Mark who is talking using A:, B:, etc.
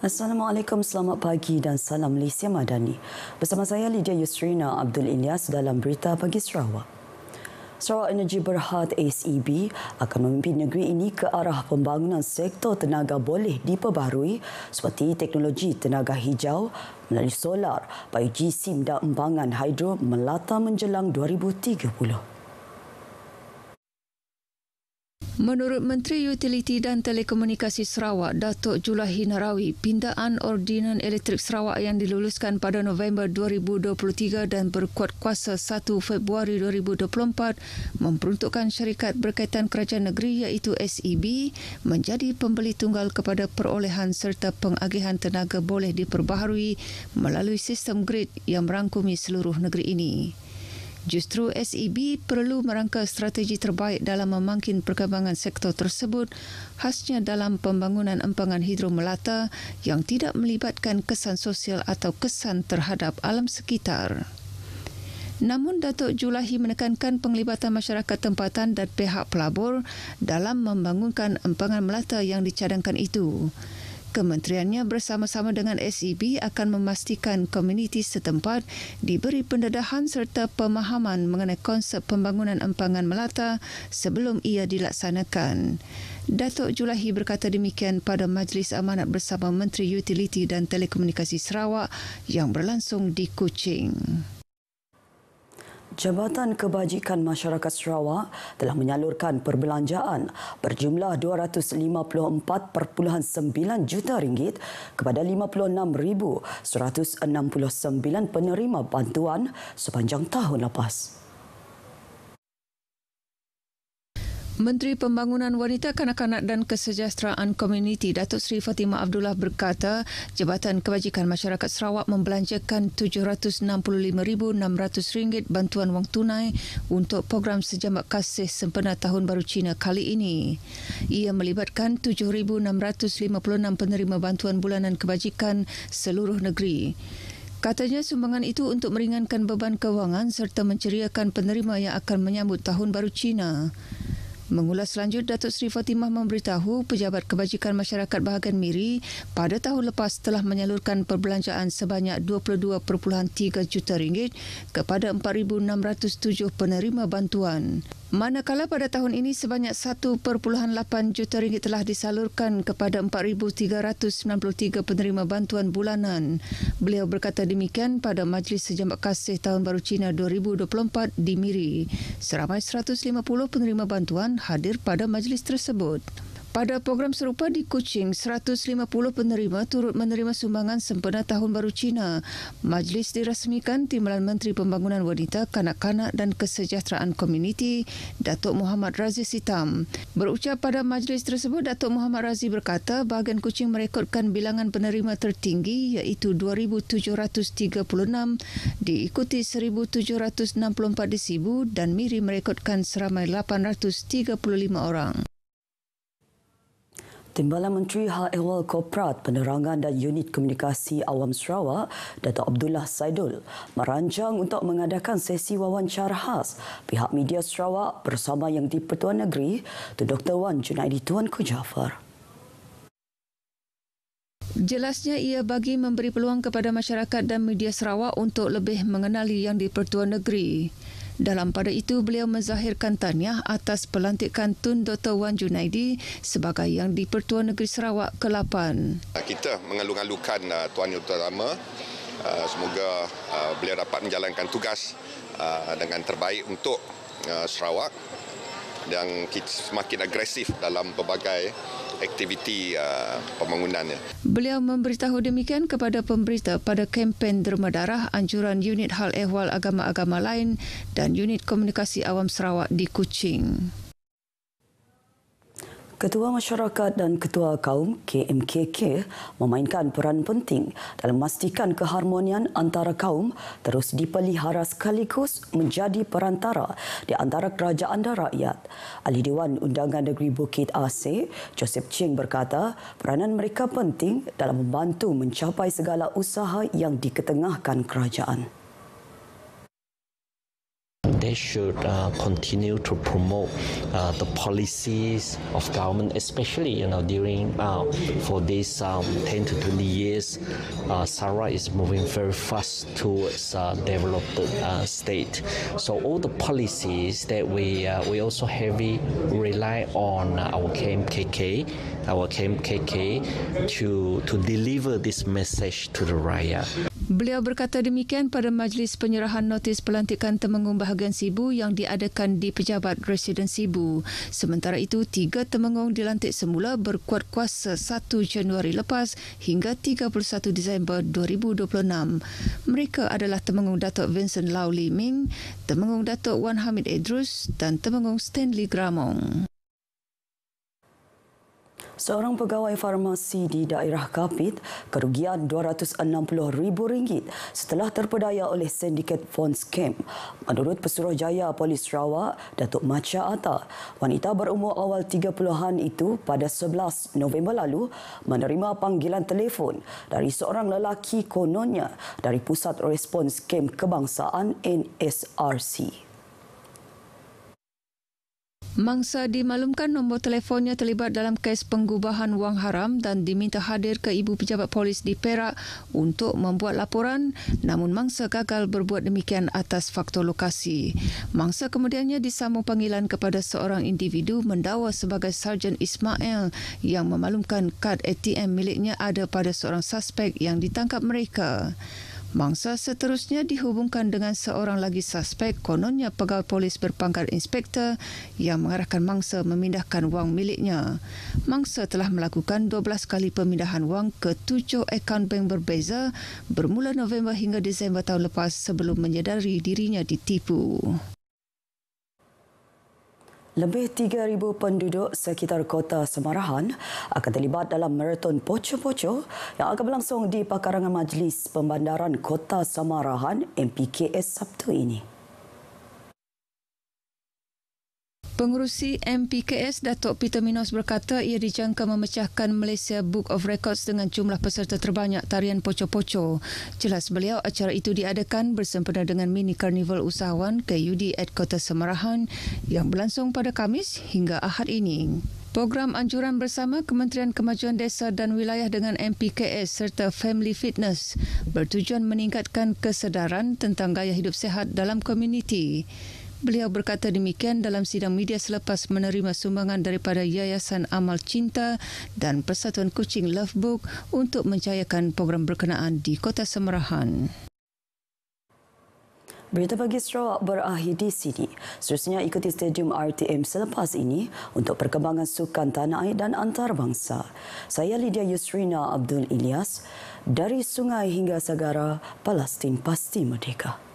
A: Assalamualaikum, selamat pagi dan salam Malaysia Madani. Bersama saya Lydia Yusrina Abdul Ilyas dalam Berita Pagi Sarawak. Sarawak Energy Berhad SEB akan memimpin negeri ini ke arah pembangunan sektor tenaga boleh diperbaharui seperti teknologi tenaga hijau melalui solar, biogeosim dan embangan hidro melata menjelang 2030.
B: Menurut Menteri Utiliti dan Telekomunikasi Sarawak, Datuk Julahi Narawi, pindaan Ordinan Elektrik Sarawak yang diluluskan pada November 2023 dan berkuat kuasa 1 Februari 2024 memperuntukkan syarikat berkaitan kerajaan negeri iaitu SEB menjadi pembeli tunggal kepada perolehan serta pengagihan tenaga boleh diperbaharui melalui sistem grid yang merangkumi seluruh negeri ini. Justru SEB perlu merangka strategi terbaik dalam memangkin perkembangan sektor tersebut, khasnya dalam pembangunan empangan hidro melata yang tidak melibatkan kesan sosial atau kesan terhadap alam sekitar. Namun Datuk Julahi menekankan penglibatan masyarakat tempatan dan pihak pelabur dalam membangunkan empangan melata yang dicadangkan itu. Kementeriannya bersama-sama dengan SEB akan memastikan komuniti setempat diberi pendedahan serta pemahaman mengenai konsep pembangunan empangan melata sebelum ia dilaksanakan. Datuk Julahi berkata demikian pada Majlis Amanat bersama Menteri Utiliti dan Telekomunikasi Sarawak yang berlangsung di Kuching.
A: Jabatan Kebajikan Masyarakat Sarawak telah menyalurkan perbelanjaan berjumlah RM254.9 juta kepada 56,169 penerima bantuan sepanjang tahun lepas.
B: Menteri Pembangunan Wanita, Kanak-kanak dan Kesejahteraan Komuniti Datuk Seri Fatimah Abdullah berkata, Jabatan Kebajikan Masyarakat Sarawak membelanjakan RM765,600 bantuan wang tunai untuk program Sejamak Kasih Sempena Tahun Baru Cina kali ini. Ia melibatkan 7,656 penerima bantuan bulanan kebajikan seluruh negeri. Katanya sumbangan itu untuk meringankan beban kewangan serta menceriakan penerima yang akan menyambut Tahun Baru Cina. Mengulas selanjut, Datuk Seri Fatimah memberitahu Pejabat Kebajikan Masyarakat Bahagian Miri pada tahun lepas telah menyalurkan perbelanjaan sebanyak RM22.3 juta kepada 4,607 penerima bantuan. Manakala pada tahun ini sebanyak RM1.8 juta telah disalurkan kepada 4,393 penerima bantuan bulanan. Beliau berkata demikian pada Majlis Sejamak Kasih Tahun Baru Cina 2024 di Miri. Seramai 150 penerima bantuan hadir pada majlis tersebut. Pada program serupa di Kuching, 150 penerima turut menerima sumbangan sempena Tahun Baru Cina. Majlis dirasmikan Timbalan Menteri Pembangunan Wanita, Kanak-kanak dan Kesejahteraan Komuniti, Datuk Muhammad Razi Sitam. Berucap pada majlis tersebut, Datuk Muhammad Razi berkata bahagian Kuching merekodkan bilangan penerima tertinggi iaitu 2,736, diikuti 1,764 di Sibu dan Miri merekodkan seramai 835 orang.
A: Timbalan Menteri Hal Ehwal Korporat, Penerangan dan Unit Komunikasi Awam Sarawak, Datuk Abdullah Saidul, merancang untuk mengadakan sesi wawancara khas pihak media Sarawak bersama Yang di-Pertuan Negeri, Tun Dr. Wan Junaidi Tuanku Jaafar.
B: Jelasnya ia bagi memberi peluang kepada masyarakat dan media Sarawak untuk lebih mengenali Yang di-Pertuan Negeri. Dalam pada itu, beliau menzahirkan tahniah atas pelantikan Tun Dr. Wan Junaidi sebagai Yang di-Pertuan Negeri Sarawak ke-8.
C: Kita mengalu-alukan Tuan Yang Utama. Semoga beliau dapat menjalankan tugas dengan terbaik untuk Sarawak dan semakin agresif dalam pelbagai aktiviti pembangunannya.
B: Beliau memberitahu demikian kepada pemberita pada kempen derma darah anjuran Unit Hal Ehwal Agama-Agama Lain dan Unit Komunikasi Awam Sarawak di Kuching.
A: Ketua Masyarakat dan Ketua Kaum KMKK memainkan peran penting dalam memastikan keharmonian antara kaum terus dipelihara sekaligus menjadi perantara di antara kerajaan dan rakyat. Ahli Dewan Undangan Negeri Bukit Asih, Joseph Ching berkata peranan mereka penting dalam membantu mencapai segala usaha yang diketengahkan kerajaan.
D: they should continue to promote the policies of government, especially during for these 10 to 20 years, Sarawak is moving very fast towards developed state. So all the policies that we also heavily rely on our KMKK to deliver this message to the rakyat.
B: Beliau berkata demikian pada majlis penyerahan notis pelantikan Temenggung Bahagian Sibu yang diadakan di Pejabat Residen Sibu. Sementara itu, 3 Temenggung dilantik semula berkuat kuasa 1 Januari lepas hingga 31 Disember 2026. Mereka adalah Temenggung Datuk Vincent Lau Lee Ming, Temenggung Datuk Wan Hamid Idrus dan Temenggung Stanley Gramong.
A: Seorang pegawai farmasi di daerah Kapit kerugian RM260,000 setelah terpedaya oleh sindiket phone scam. Menurut Pesuruhjaya Polis Sarawak, Datuk Macha Atta, wanita berumur awal 30-an itu pada 11 November lalu menerima panggilan telefon dari seorang lelaki kononnya dari Pusat Respons Scam Kebangsaan NSRC.
B: Mangsa dimaklumkan nombor telefonnya terlibat dalam kes penggubahan wang haram dan diminta hadir ke Ibu Pejabat Polis di Perak untuk membuat laporan, namun mangsa gagal berbuat demikian atas faktor lokasi. Mangsa kemudiannya disambung panggilan kepada seorang individu mendakwa sebagai Sarjan Ismail yang memaklumkan kad ATM miliknya ada pada seorang suspek yang ditangkap mereka. Mangsa seterusnya dihubungkan dengan seorang lagi suspek, kononnya pegawai polis berpangkat inspektor yang mengarahkan mangsa memindahkan wang miliknya. Mangsa telah melakukan 12 kali pemindahan wang ke 7 akaun bank berbeza bermula November hingga Disember tahun lepas sebelum menyedari dirinya ditipu.
A: Lebih 3,000 penduduk sekitar kota Semarahan akan terlibat dalam maraton Poco-Poco yang akan berlangsung di pekarangan Majlis Pembandaran Kota Semarahan MPKS Sabtu ini.
B: Pengerusi MPKS Datuk Peter Minos berkata ia dijangka memecahkan Malaysia Book of Records dengan jumlah peserta terbanyak tarian Poco-Poco. Jelas beliau, acara itu diadakan bersempena dengan mini karnival usahawan KUD at Kota Semarahan yang berlangsung pada Khamis hingga Ahad ini. Program anjuran bersama Kementerian Kemajuan Desa dan Wilayah dengan MPKS serta Family Fitness bertujuan meningkatkan kesedaran tentang gaya hidup sihat dalam komuniti. Beliau berkata demikian dalam sidang media selepas menerima sumbangan daripada Yayasan Amal Cinta dan Persatuan Kucing Love Book untuk mencayakan program berkenaan di Kota Semarahan.
A: Berita Pagi Sarawak berakhir di sini. Seterusnya ikuti Stadium RTM selepas ini untuk perkembangan sukan tanah air dan antarabangsa. Saya Lydia Yusrina Abdul Ilyas dari Sungai hingga Sagara, Palestin pasti merdeka.